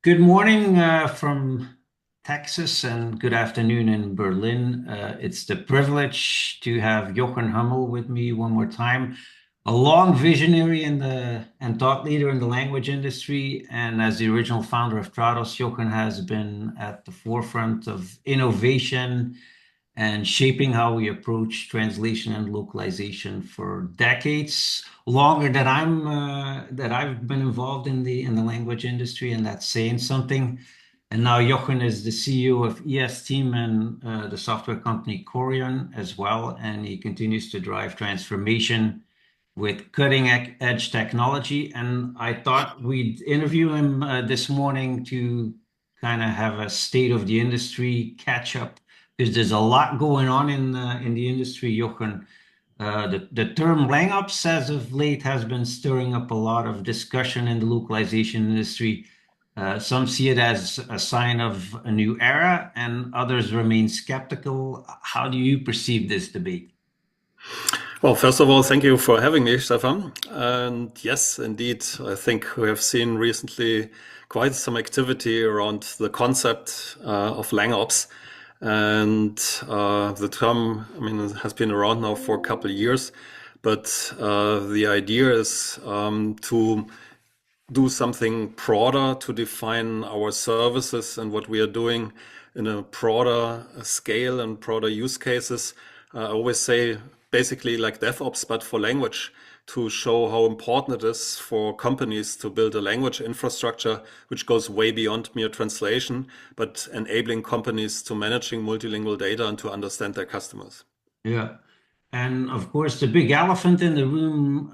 Good morning from Texas and good afternoon in Berlin. It's the privilege to have Jochen Hummel with me one more time, a long visionary and thought leader in the language industry. And as the original founder of Trados, Jochen has been at the forefront of innovation and shaping how we approach translation and localization for decades, longer that I've been involved in the language industry, and that's saying something. And now Jochen is the CEO of ESTeam and the software company Coreon as well, and he continues to drive transformation with cutting edge technology. And I thought we'd interview him this morning to kind of have a state of the industry catch up because there's a lot going on in the industry, Jochen. The term LangOps as of late has been stirring up a lot of discussion in the localization industry. Some see it as a sign of a new era, and others remain skeptical. How do you perceive this debate? Well, first of all, thank you for having me, Stefan. And yes, indeed, I think we have seen recently quite some activity around the concept of LangOps. And the term, has been around now for a couple of years. But the idea is to do something broader to define our services and what we are doing in a broader scale and broader use cases. I always say basically like DevOps, but for language, to show how important it is for companies to build a language infrastructure which goes way beyond mere translation, but enabling companies to managing multilingual data and to understand their customers. Yeah. And of course, the big elephant in the room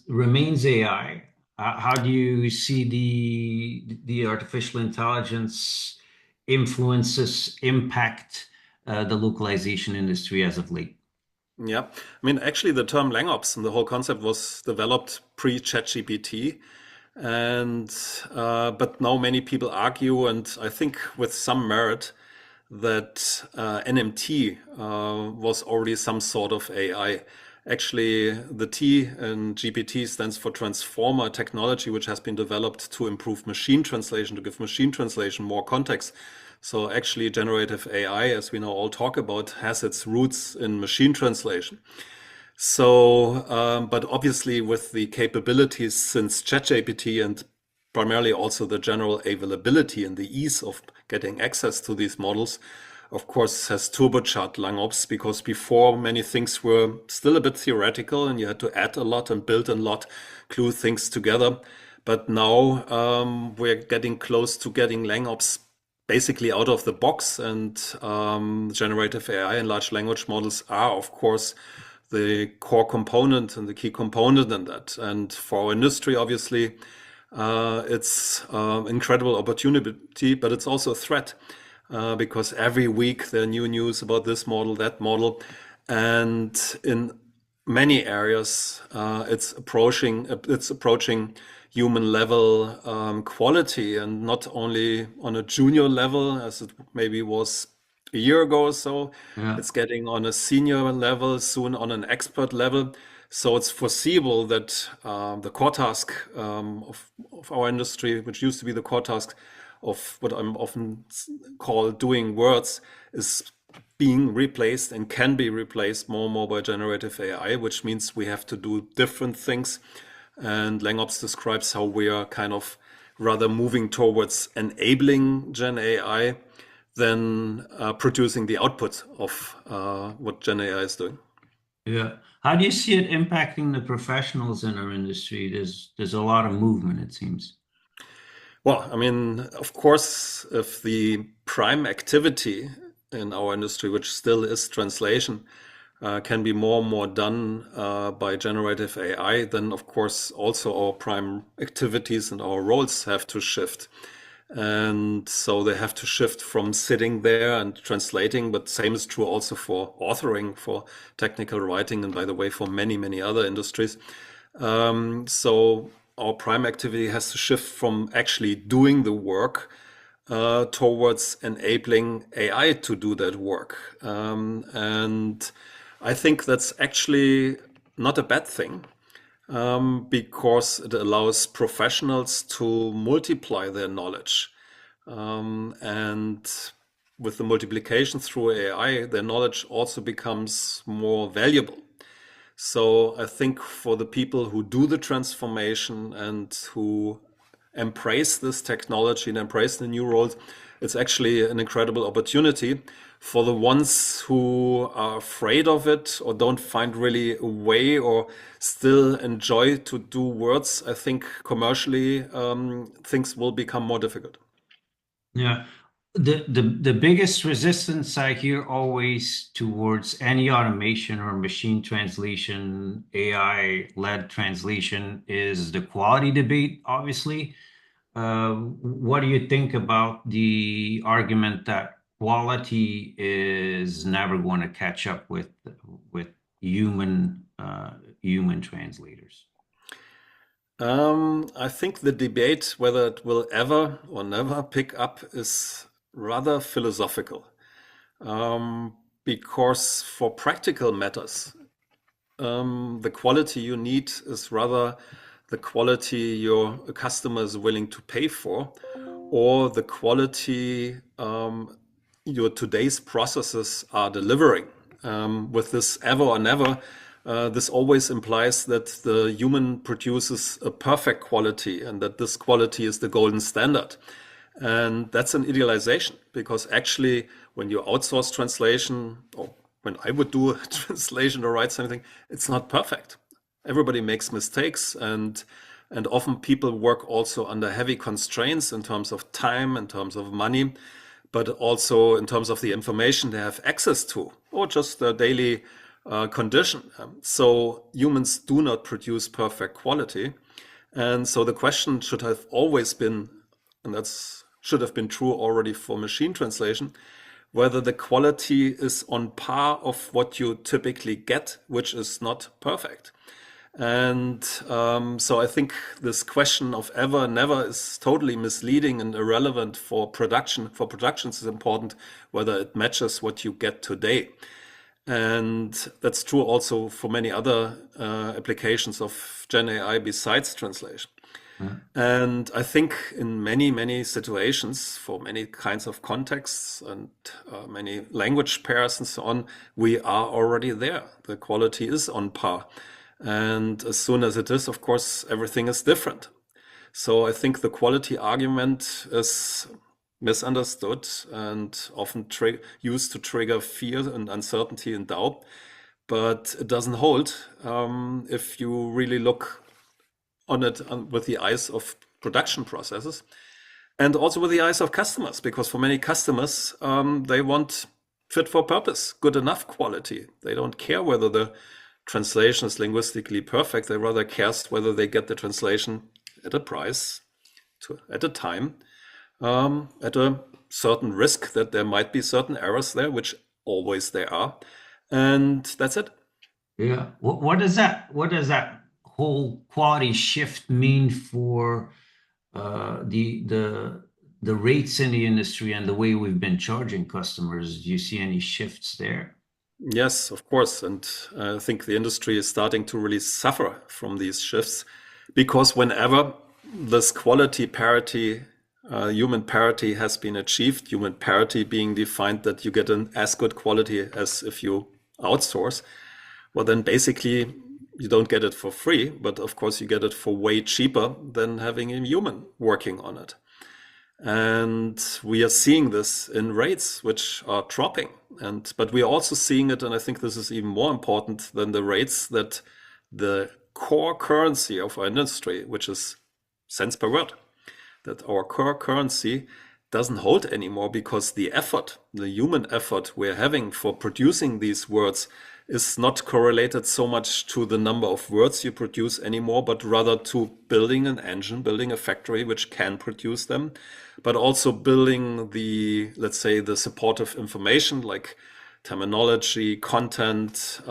remains AI. How do you see the artificial intelligence influences impact the localization industry as of late? Yeah, actually, the term LangOps and the whole concept was developed pre-ChatGPT, and but now many people argue, and I think with some merit, that NMT was already some sort of AI. Actually, the T in GPT stands for transformer technology, which has been developed to improve machine translation, to give machine translation more context. So actually, generative AI, as we now all talk about, has its roots in machine translation. So, but obviously with the capabilities since ChatGPT and primarily also the general availability and the ease of getting access to these models, of course, has turbocharged LangOps, because before many things were still a bit theoretical and you had to add a lot and build a lot, glue things together. But now we're getting close to getting LangOps basically out of the box, and generative AI and large language models are, of course, the core component and the key component in that. And for our industry, obviously, it's incredible opportunity, but it's also a threat because every week there are new news about this model, that model, and in many areas it's approaching human level quality, and not only on a junior level as it maybe was a year ago or so. Yeah. It's getting on a senior level, soon on an expert level. So it's foreseeable that the core task of our industry, which used to be the core task of what I'm often call doing words, is being replaced and can be replaced more and more by generative AI, which means we have to do different things. And LangOps describes how we are kind of rather moving towards enabling Gen AI than producing the output of what Gen AI is doing. Yeah. How do you see it impacting the professionals in our industry? There's a lot of movement, it seems. Well, of course, if the prime activity in our industry, which still is translation, can be more and more done by generative AI, then of course also our prime activities and our roles have to shift. And so they have to shift from sitting there and translating, but same is true also for authoring, for technical writing, and by the way, for many, many other industries. So our prime activity has to shift from actually doing the work towards enabling AI to do that work. And I think that's actually not a bad thing, because it allows professionals to multiply their knowledge. And with the multiplication through AI, their knowledge also becomes more valuable. So I think for the people who do the transformation and who embrace this technology and embrace the new roles, it's actually an incredible opportunity. For the ones who are afraid of it or don't find really a way or still enjoy to do words, I think commercially things will become more difficult. Yeah. The biggest resistance I hear always towards any automation or machine translation, AI-led translation is the quality debate, obviously. What do you think about the argument that quality is never going to catch up with human translators? I think the debate whether it will ever or never pick up is rather philosophical. Because for practical matters, the quality you need is rather the quality your customer is willing to pay for, or the quality your today's processes are delivering. With this ever or never, this always implies that the human produces a perfect quality and that this quality is the golden standard. And that's an idealization, because actually when you outsource translation, or when I would do a translation or write something, it's not perfect. Everybody makes mistakes, and often people work also under heavy constraints in terms of time, in terms of money, but also in terms of the information they have access to, or just their daily condition. So humans do not produce perfect quality. And so the question should have always been, and that's should have been true already for machine translation, whether the quality is on par of what you typically get, which is not perfect. And so I think this question of ever, never is totally misleading and irrelevant for production. For productions, it's important whether it matches what you get today. And that's true also for many other applications of Gen AI besides translation. And I think in many, many situations, for many kinds of contexts and many language pairs and so on, we are already there. The quality is on par. And as soon as it is, of course, everything is different. So I think the quality argument is misunderstood and often used to trigger fear and uncertainty and doubt. But it doesn't hold if you really look on it with the eyes of production processes and also with the eyes of customers, because for many customers, they want fit for purpose, good enough quality. They don't care whether the translation is linguistically perfect. They rather care whether they get the translation at a price, at a time, at a certain risk that there might be certain errors there, which always there are. And that's it. Yeah. What does that whole quality shift mean for the rates in the industry and the way we've been charging customers? Do you see any shifts there? Yes, of course. And I think the industry is starting to really suffer from these shifts, because whenever this quality parity, human parity has been achieved, human parity being defined that you get an as good quality as if you outsource, well, then basically you don't get it for free, but of course you get it for way cheaper than having a human working on it. And we are seeing this in rates which are dropping. But we are also seeing it, and I think this is even more important than the rates, that the core currency of our industry, which is cents per word, that our core currency doesn't hold anymore, because the effort, the human effort we're having for producing these words is not correlated so much to the number of words you produce anymore, but rather to building an engine, building a factory which can produce them, but also building the, let's say, the supportive information like terminology, content,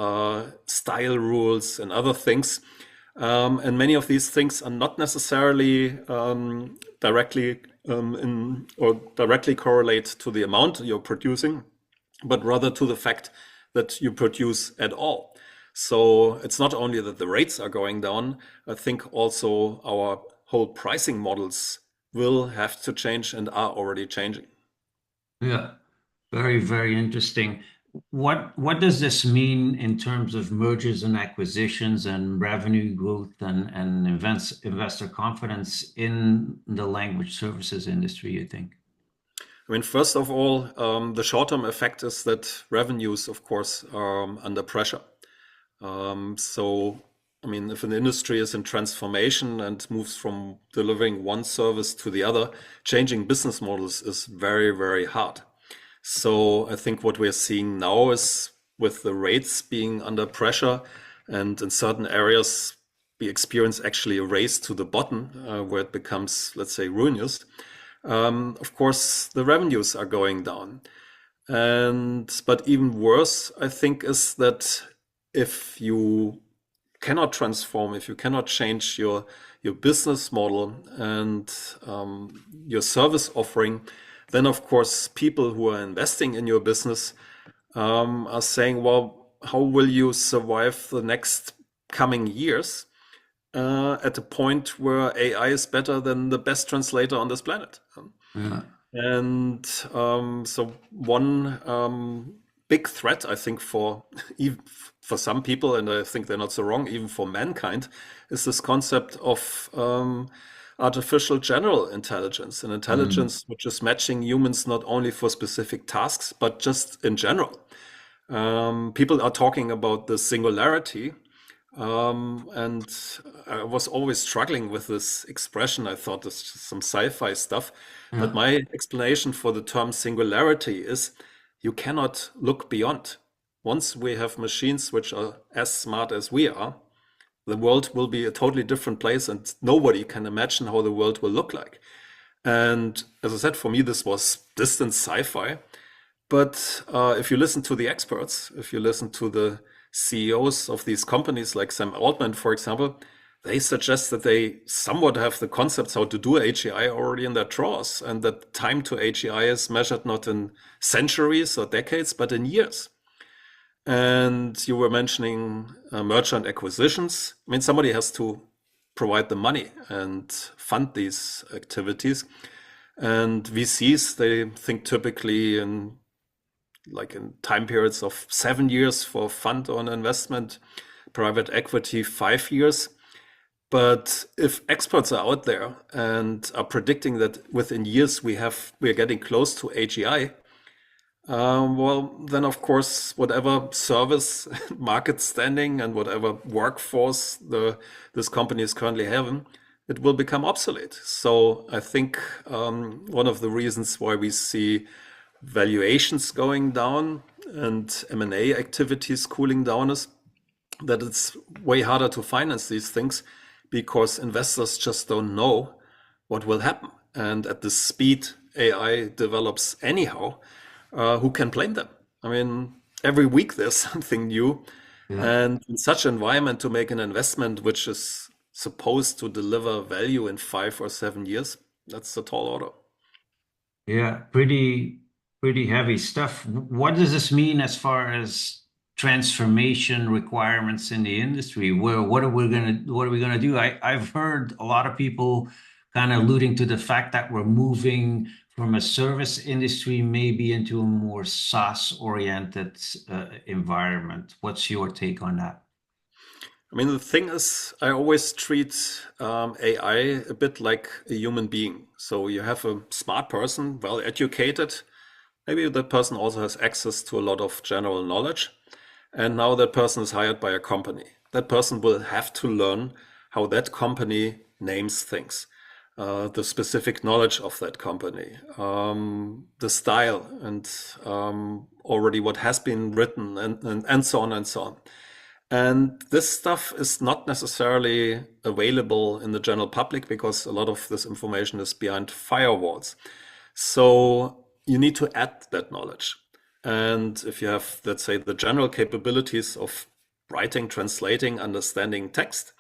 style rules, and other things. And many of these things are not necessarily directly directly correlate to the amount you're producing, but rather to the fact that you produce at all. So it's not only that the rates are going down, I think also our whole pricing models will have to change and are already changing. Yeah, very, very interesting. What does this mean in terms of mergers and acquisitions and revenue growth and investor confidence in the language services industry, you think? I mean, first of all, the short-term effect is that revenues, of course, are under pressure. So, I mean, if an industry is in transformation and moves from delivering one service to the other, changing business models is very, very hard. So I think what we're seeing now is with the rates being under pressure and in certain areas, we experience actually a race to the bottom where it becomes, let's say, ruinous. Of course, the revenues are going down. But even worse, I think, is that if you cannot transform, if you cannot change your business model and your service offering, then of course people who are investing in your business are saying, well, how will you survive the next coming years at a point where AI is better than the best translator on this planet? Yeah. And so one big threat, I think, for even for some people, and I think they're not so wrong, even for mankind, is this concept of artificial general intelligence, an Mm. intelligence which is matching humans not only for specific tasks, but just in general. People are talking about the singularity, and I was always struggling with this expression. I thought this is some sci-fi stuff. But Yeah. my explanation for the term singularity is you cannot look beyond. Once we have machines which are as smart as we are, the world will be a totally different place, and nobody can imagine how the world will look like. And as I said, for me, this was distant sci-fi. But if you listen to the experts, if you listen to the CEOs of these companies like Sam Altman, for example, they suggest that they somewhat have the concepts how to do AGI already in their drawers, and that time to AGI is measured not in centuries or decades, but in years. And you were mentioning merger and acquisitions. I mean, somebody has to provide the money and fund these activities. And VCs, they think typically in time periods of 7 years for fund or an investment, private equity 5 years. But if experts are out there and are predicting that within years we're getting close to AGI, well, then of course, whatever service market standing and whatever workforce this company is currently having, it will become obsolete. So I think one of the reasons why we see valuations going down and M&A activities cooling down is that it's way harder to finance these things because investors just don't know what will happen. And at the speed AI develops anyhow, who can blame them? I mean, every week there's something new. Yeah. And in such an environment, to make an investment which is supposed to deliver value in 5 or 7 years, that's a tall order. Yeah, pretty heavy stuff. What does this mean as far as transformation requirements in the industry? Where what are we gonna do? I've heard a lot of people kind of alluding to the fact that we're moving from a service industry maybe into a more SaaS oriented environment. What's your take on that? I mean, the thing is, I always treat AI a bit like a human being. So you have a smart person, well educated. Maybe that person also has access to a lot of general knowledge. And now that person is hired by a company. That person will have to learn how that company names things, the specific knowledge of that company, the style, and already what has been written, and so on and so on. And this stuff is not necessarily available in the general public because a lot of this information is behind firewalls. So you need to add that knowledge. And if you have, let's say, the general capabilities of writing, translating, understanding text,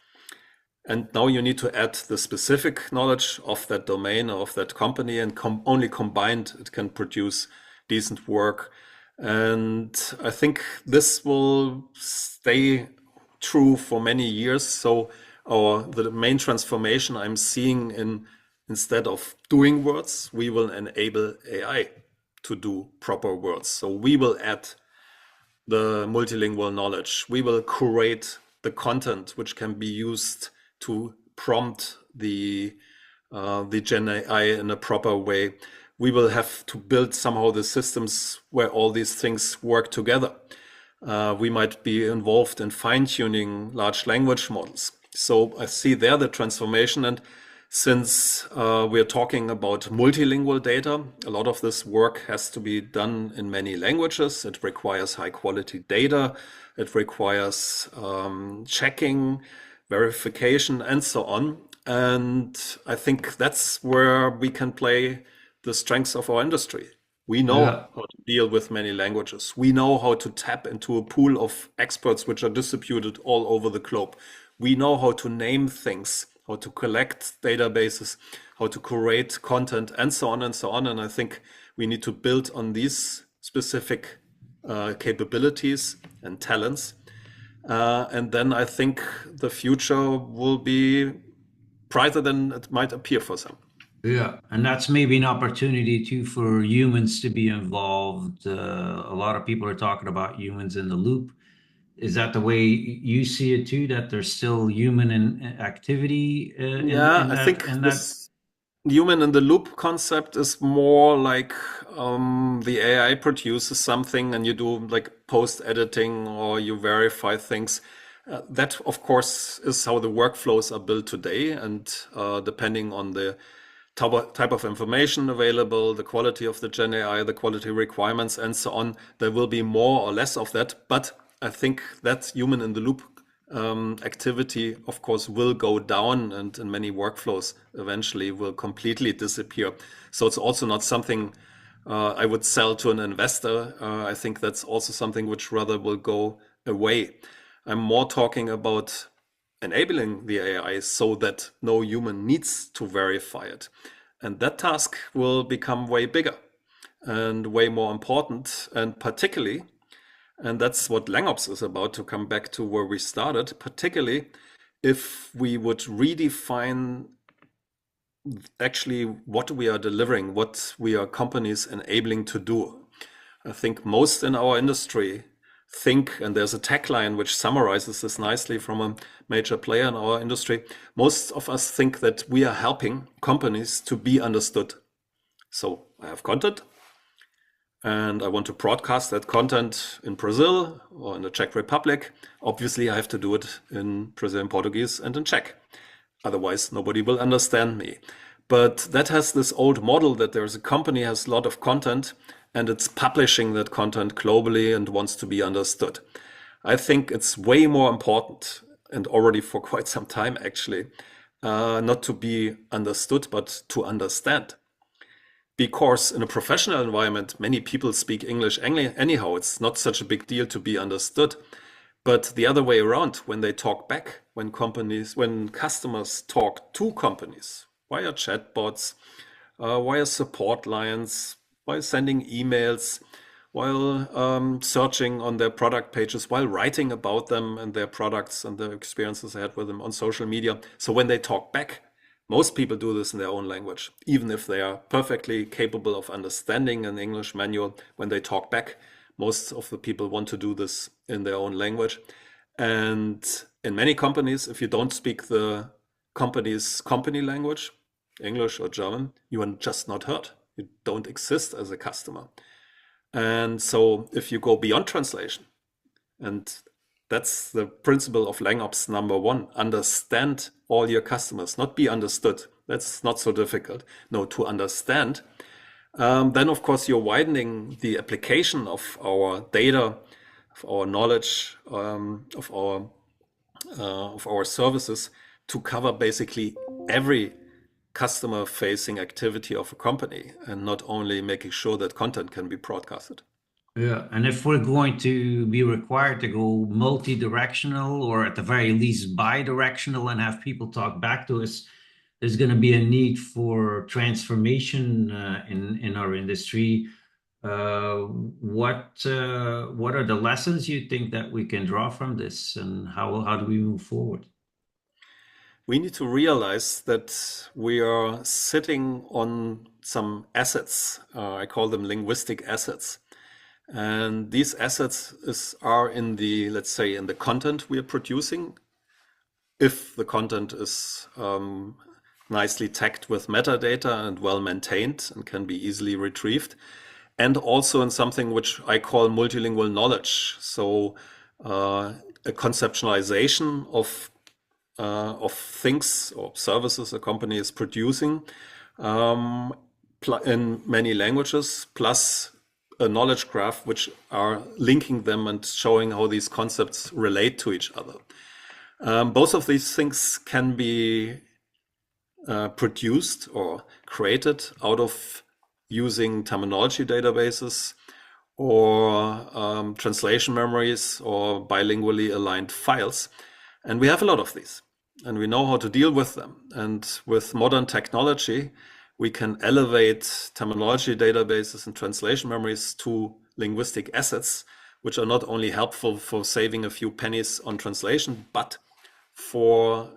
and now you need to add the specific knowledge of that domain or of that company, and only combined it can produce decent work. And I think this will stay true for many years. So the main transformation I'm seeing in instead of doing words, we will enable AI to do proper words. So we will add the multilingual knowledge. We will curate the content which can be used to prompt the Gen AI in a proper way. We will have to build somehow the systems where all these things work together. We might be involved in fine-tuning large language models. So I see there the transformation. And since we're talking about multilingual data, a lot of this work has to be done in many languages. It requires high quality data. It requires checking, verification, and so on. And I think that's where we can play the strengths of our industry. We know Yeah. how to deal with many languages. We know how to tap into a pool of experts which are distributed all over the globe. We know how to name things, how to collect databases, how to curate content, and so on and so on. And I think we need to build on these specific capabilities and talents. And then I think the future will be brighter than it might appear for some. Yeah, and that's maybe an opportunity too for humans to be involved. A lot of people are talking about humans in the loop. Is that the way you see it too? That there's still human activity Yeah, in I that think in that? this human in the loop concept is more like the AI produces something and you do like post editing or you verify things. That, of course, is how the workflows are built today. And depending on the type of information available, the quality of the Gen AI, the quality requirements, and so on, there will be more or less of that. But I think that human in the loop activity, of course, will go down and in many workflows eventually will completely disappear. So it's also not something I would sell to an investor. I think that's also something which rather will go away. I'm more talking about enabling the AI so that no human needs to verify it. And that task will become way bigger and way more important, and particularly, and that's what LangOps is about, to come back to where we started, particularly if we would redefine actually what we are delivering, what we are companies enabling to do. I think most in our industry think, and there's a tagline which summarizes this nicely from a major player in our industry, most of us think that we are helping companies to be understood. So I have content and I want to broadcast that content in Brazil or in the Czech Republic. Obviously, I have to do it in Brazilian Portuguese and in Czech. Otherwise, nobody will understand me. But that has this old model that there's a company has a lot of content and it's publishing that content globally and wants to be understood. I think it's way more important, and already for quite some time actually, not to be understood, but to understand. Because in a professional environment, many people speak English anyhow. It's not such a big deal to be understood. But the other way around, when they talk back, when customers talk to companies via chatbots, via support lines, while sending emails, while searching on their product pages, while writing about them and their products and the experiences they had with them on social media. So when they talk back, most people do this in their own language, even if they are perfectly capable of understanding an English manual. When they talk back, most of the people want to do this in their own language. And in many companies, if you don't speak the company's company language, English or German, you are just not heard. You don't exist as a customer. And so if you go beyond translation, and that's the principle of LangOps number one, understand all your customers, not be understood. That's not so difficult. No, to understand. Then, of course, you're widening the application of our data, of our knowledge, of our services to cover basically every customer-facing activity of a company, and not only making sure that content can be broadcasted. Yeah, and if we're going to be required to go multi-directional or at the very least bi-directional and have people talk back to us, there's going to be a need for transformation in our industry. What are the lessons you think that we can draw from this, and how do we move forward? we need to realize that we are sitting on some assets. I call them linguistic assets. And these are in the, let's say, in the content we are producing. If the content is nicely tagged with metadata and well maintained and can be easily retrieved, and also in something which I call multilingual knowledge. So a conceptualization of things or services a company is producing in many languages, plus a knowledge graph which are linking them and showing how these concepts relate to each other. Both of these things can be produced or created out of using terminology databases or translation memories or bilingually aligned files. And we have a lot of these, and we know how to deal with them. And with modern technology, we can elevate terminology databases and translation memories to linguistic assets, which are not only helpful for saving a few pennies on translation, but for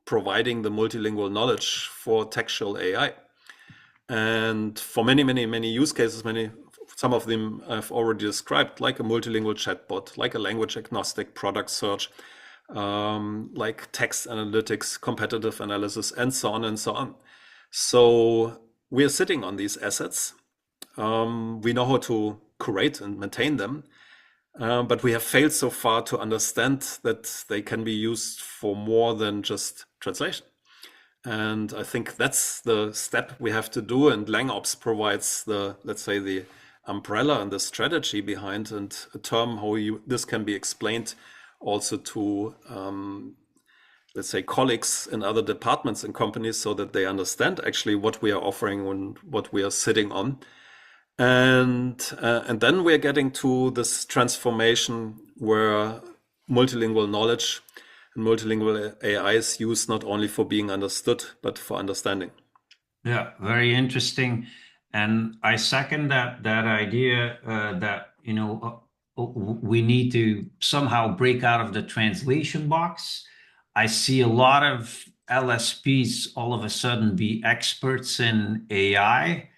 providing the multilingual knowledge for textual AI. And for many, many, many use cases, some of them I've already described, like a multilingual chatbot, like a language agnostic product search, like text analytics, competitive analysis, and so on and so on. So we're sitting on these assets. We know how to curate and maintain them, but we have failed so far to understand that they can be used for more than just translation. And I think that's the step we have to do. And LangOps provides let's say, the umbrella and the strategy behind, and a term how this can be explained also to, let's say, colleagues in other departments and companies, so that they understand actually what we are offering and what we are sitting on. And then we're getting to this transformation where multilingual knowledge and multilingual AI is used not only for being understood, but for understanding. Yeah, very interesting. And I second that idea that, we need to somehow break out of the translation box. I see a lot of LSPs all of a sudden be experts in AI,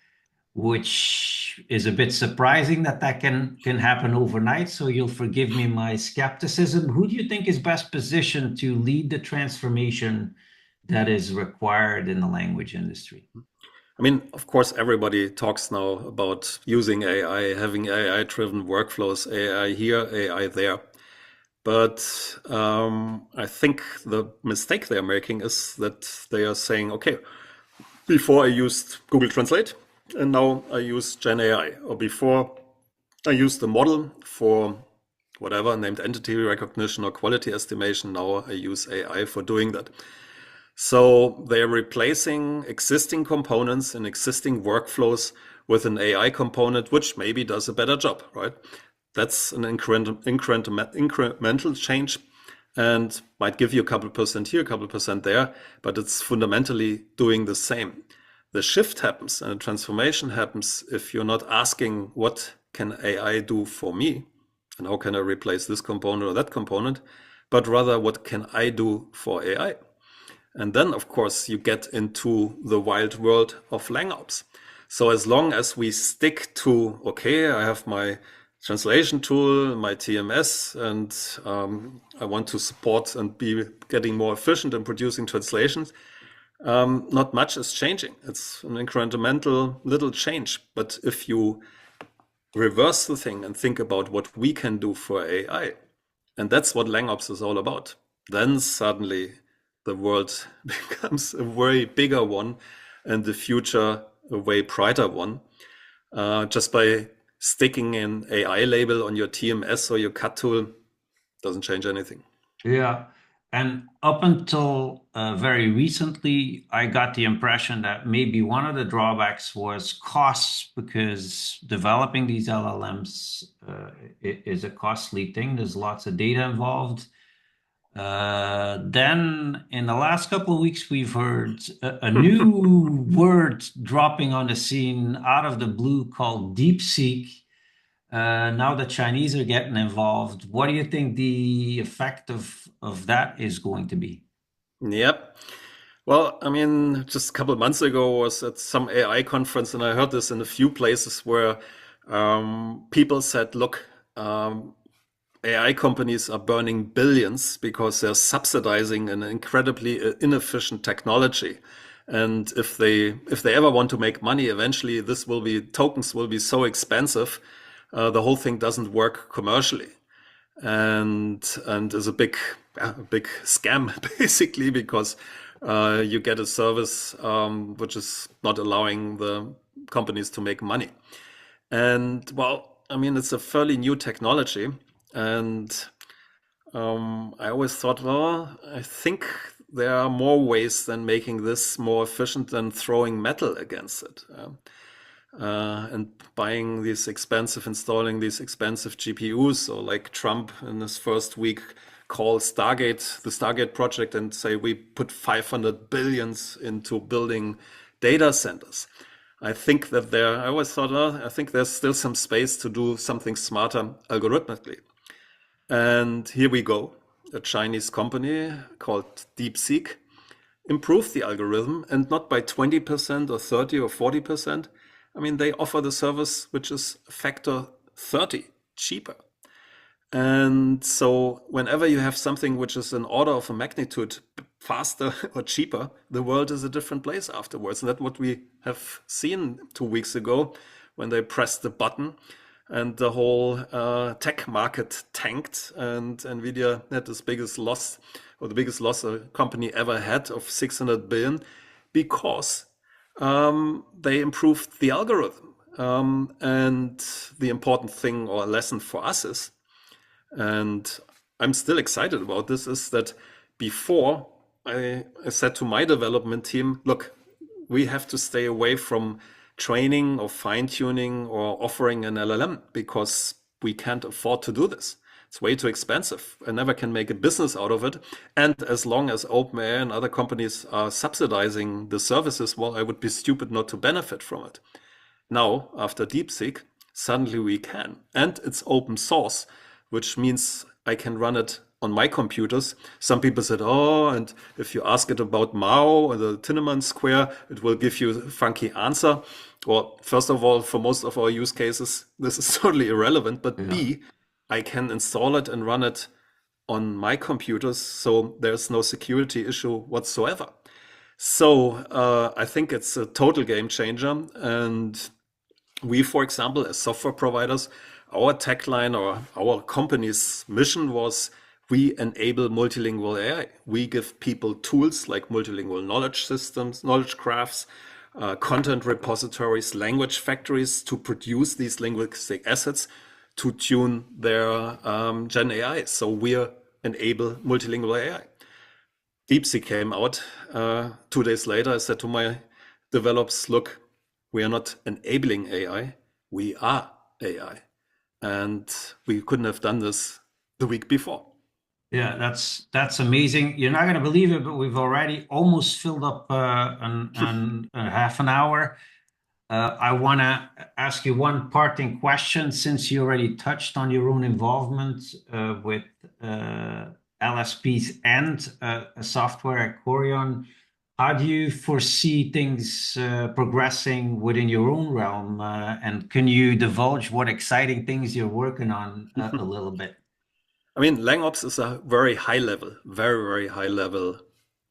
which is a bit surprising that can happen overnight. So you'll forgive me my skepticism. Who do you think is best positioned to lead the transformation that is required in the language industry? I mean, of course, everybody talks now about using AI, having AI-driven workflows, AI here, AI there. But I think the mistake they're making is that they are saying, okay, before I used Google Translate, and now I use Gen AI, or before I used the model for whatever, named entity recognition or quality estimation, now I use AI for doing that. So they're replacing existing components and existing workflows with an AI component, which maybe does a better job, right? That's an incremental change and might give you a couple percent here, a couple percent there, but it's fundamentally doing the same. The shift happens and the transformation happens if you're not asking, what can AI do for me? And how can I replace this component or that component? But rather, what can I do for AI? And then, of course, you get into the wild world of LangOps. So as long as we stick to, okay, I have my translation tool, my TMS, and I want to support and be getting more efficient in producing translations, not much is changing. It's an incremental little change. But if you reverse the thing and think about what we can do for AI, and that's what LangOps is all about, then suddenly the world becomes a very bigger one and the future a way brighter one. Just by sticking an AI label on your TMS or your CAT tool doesn't change anything. Yeah. And up until very recently, I got the impression that maybe one of the drawbacks was costs, because developing these LLMs is a costly thing. There's lots of data involved. Then in the last couple of weeks, we've heard a new word dropping on the scene out of the blue called DeepSeek. Now the Chinese are getting involved. What do you think the effect of that is going to be? Yep. Well, I mean, just a couple of months ago, I was at some AI conference, and I heard this in a few places where people said, "Look, AI companies are burning billions because they're subsidizing an incredibly inefficient technology. And if they ever want to make money, eventually this will be tokens will be so expensive, the whole thing doesn't work commercially, and is a big scam basically because you get a service which is not allowing the companies to make money. And well, I mean, it's a fairly new technology, and I always thought, well, I think there are more ways than making this more efficient than throwing metal against it. And buying these expensive, installing these expensive GPUs, or like Trump in his first week call Stargate, the Stargate project, and say we put 500 billions into building data centers. I always thought, well, I think there's still some space to do something smarter algorithmically. And here we go. A Chinese company called DeepSeek improved the algorithm, and not by 20% or 30 or 40%. I mean, they offer the service which is a factor 30 cheaper. And so whenever you have something which is an order of a magnitude faster or cheaper, the world is a different place afterwards. And that's what we have seen 2 weeks ago when they pressed the button and the whole tech market tanked, and Nvidia had this biggest loss, or the biggest loss a company ever had, of 600 billion, because they improved the algorithm. And the important thing or lesson for us is, and I'm still excited about this, is that before I said to my development team, look, we have to stay away from training or fine tuning or offering an LLM because we can't afford to do this. It's way too expensive. I never can make a business out of it. And as long as OpenAI and other companies are subsidizing the services, well, I would be stupid not to benefit from it. Now, after DeepSeek, suddenly we can. And it's open source, which means I can run it on my computers. Some people said, oh, and if you ask it about Mao or the Tiananmen Square, it will give you a funky answer. Well, first of all, for most of our use cases, this is totally irrelevant. But Yeah. B, I can install it and run it on my computers, so there's no security issue whatsoever. So I think it's a total game changer. And we, for example, as software providers, our tagline or our company's mission was, we enable multilingual AI. We give people tools like multilingual knowledge systems, knowledge graphs, content repositories, language factories to produce these linguistic assets to tune their Gen AI. So we enable multilingual AI. DeepSeek came out 2 days later. I said to my developers, look, we are not enabling AI, we are AI. And we couldn't have done this the week before. Yeah, that's amazing. You're not going to believe it, but we've already almost filled up a half an hour. I want to ask you one parting question, since you already touched on your own involvement with LSPs and software at Coreon. How do you foresee things progressing within your own realm? And can you divulge what exciting things you're working on a little bit? I mean, LangOps is a very high level, very, very high level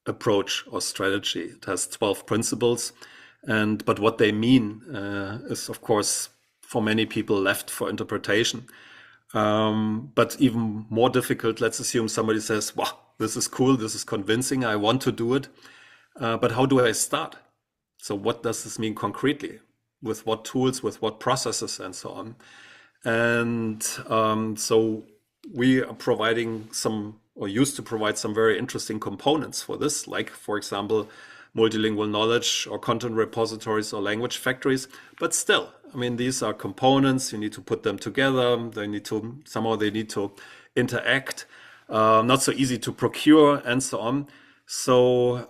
approach or strategy. It has 12 principles. But what they mean is, of course, for many people left for interpretation. But even more difficult, let's assume somebody says, wow, this is cool, this is convincing, I want to do it. But how do I start? So what does this mean concretely? With what tools, with what processes, and so on? And so we are providing some, or used to provide some very interesting components for this, like, for example, multilingual knowledge or content repositories or language factories. But still, I mean, these are components. You need to put them together. They need to interact. Not so easy to procure, and so on. So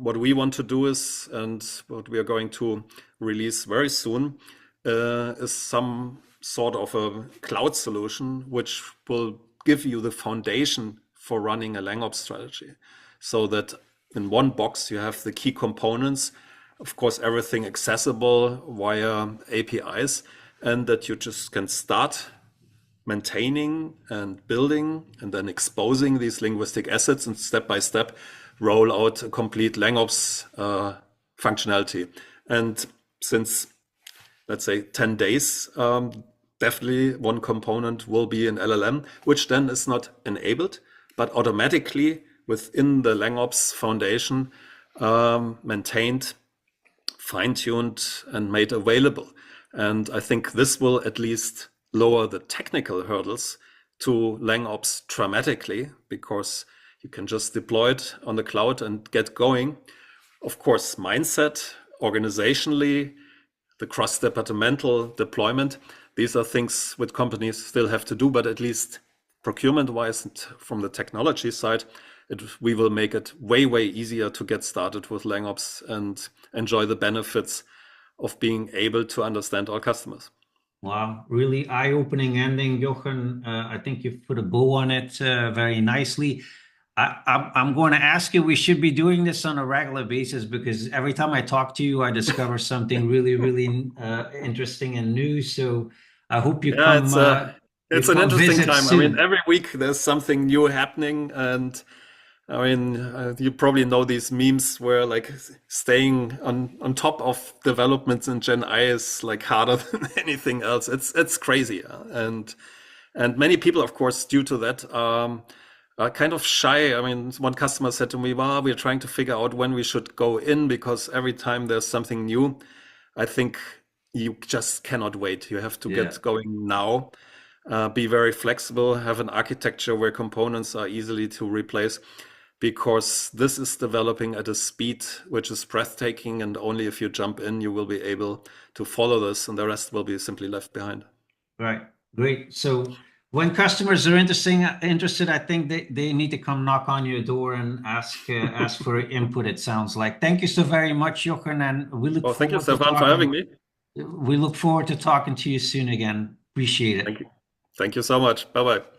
what we want to do is, and what we are going to release very soon, is some sort of a cloud solution which will give you the foundation for running a LangOps strategy. so that in one box you have the key components, of course, everything accessible via APIs, and that you just can start maintaining and building and then exposing these linguistic assets and step by step roll out a complete LangOps functionality. And since, let's say, 10 days, definitely one component will be an LLM, which then is not enabled, but automatically within the LangOps foundation maintained, fine-tuned, and made available. And I think this will at least lower the technical hurdles to LangOps dramatically, because you can just deploy it on the cloud and get going. Of course, mindset, organizationally, the cross-departmental deployment, these are things which companies still have to do, but at least procurement-wise and from the technology side, we will make it way, way easier to get started with LangOps and enjoy the benefits of being able to understand our customers. Wow, really eye-opening ending, Jochen. I think you've put a bow on it very nicely. I'm going to ask you, we should be doing this on a regular basis, because every time I talk to you, I discover something really, really interesting and new. So I hope you Yeah, come, it's an interesting visit time. I mean, soon. every week there's something new happening, and I mean, you probably know these memes where like staying on top of developments in Gen I is like harder than anything else. It's crazy, and many people, of course, due to that, are kind of shy. I mean, one customer said to me, "Well, we're trying to figure out when we should go in, because every time there's something new, I think you just cannot wait. You have to Yeah. get going now." Be very flexible, have an architecture where components are easily to replace, because this is developing at a speed which is breathtaking, and only if you jump in, you will be able to follow this, and the rest will be simply left behind. Right. Great. So when customers are interested, I think they need to come knock on your door and ask for input, it sounds like. Thank you so very much, Jochen, and Well, thank you, Stefan, for having me. we look forward to talking to you soon again. Appreciate it. Thank you. Thank you so much. Bye bye.